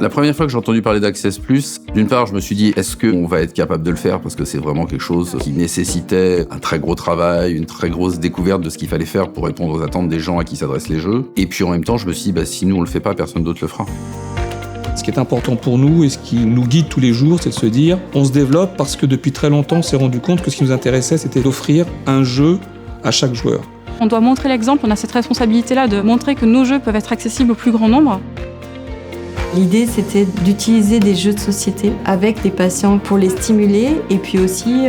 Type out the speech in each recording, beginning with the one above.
La première fois que j'ai entendu parler d'Access+, d'une part, je me suis dit, est-ce qu'on va être capable de le faire? Parce que c'est vraiment quelque chose qui nécessitait un très gros travail, une très grosse découverte de ce qu'il fallait faire pour répondre aux attentes des gens à qui s'adressent les jeux. Et puis en même temps, je me suis dit, si nous on le fait pas, personne d'autre le fera. Ce qui est important pour nous et ce qui nous guide tous les jours, c'est de se dire, on se développe parce que depuis très longtemps, on s'est rendu compte que ce qui nous intéressait, c'était d'offrir un jeu à chaque joueur. On doit montrer l'exemple, on a cette responsabilité-là de montrer que nos jeux peuvent être accessibles au plus grand nombre. L'idée, c'était d'utiliser des jeux de société avec des patients pour les stimuler et puis aussi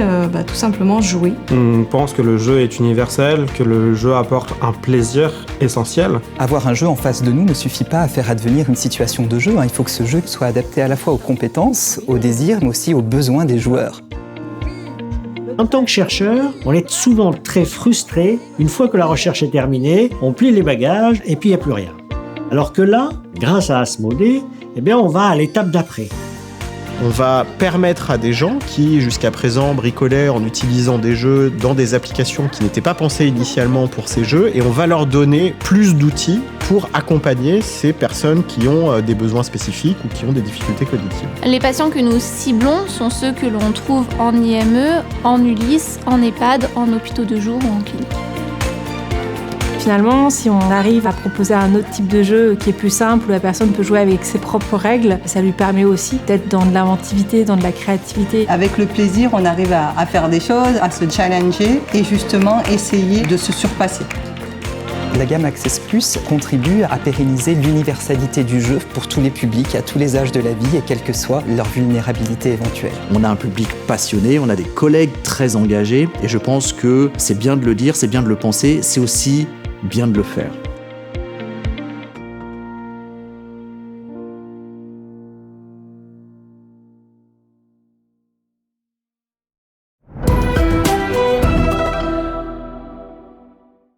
tout simplement jouer. On pense que le jeu est universel, que le jeu apporte un plaisir essentiel. Avoir un jeu en face de nous ne suffit pas à faire advenir une situation de jeu. Il faut que ce jeu soit adapté à la fois aux compétences, aux désirs, mais aussi aux besoins des joueurs. En tant que chercheur, on est souvent très frustré. Une fois que la recherche est terminée, on plie les bagages et puis il n'y a plus rien. Alors que là, grâce à Asmodée, on va à l'étape d'après. On va permettre à des gens qui, jusqu'à présent, bricolaient en utilisant des jeux dans des applications qui n'étaient pas pensées initialement pour ces jeux, et on va leur donner plus d'outils pour accompagner ces personnes qui ont des besoins spécifiques ou qui ont des difficultés cognitives. Les patients que nous ciblons sont ceux que l'on trouve en IME, en ULIS, en EHPAD, en hôpitaux de jour ou en clinique. Finalement, si on arrive à proposer un autre type de jeu qui est plus simple, où la personne peut jouer avec ses propres règles, ça lui permet aussi d'être dans de l'inventivité, dans de la créativité. Avec le plaisir, on arrive à faire des choses, à se challenger et justement essayer de se surpasser. La gamme Access+ contribue à pérenniser l'universalité du jeu pour tous les publics, à tous les âges de la vie et quelle que soit leur vulnérabilité éventuelle. On a un public passionné, on a des collègues très engagés et je pense que c'est bien de le dire, c'est bien de le penser, c'est aussi bien de le faire.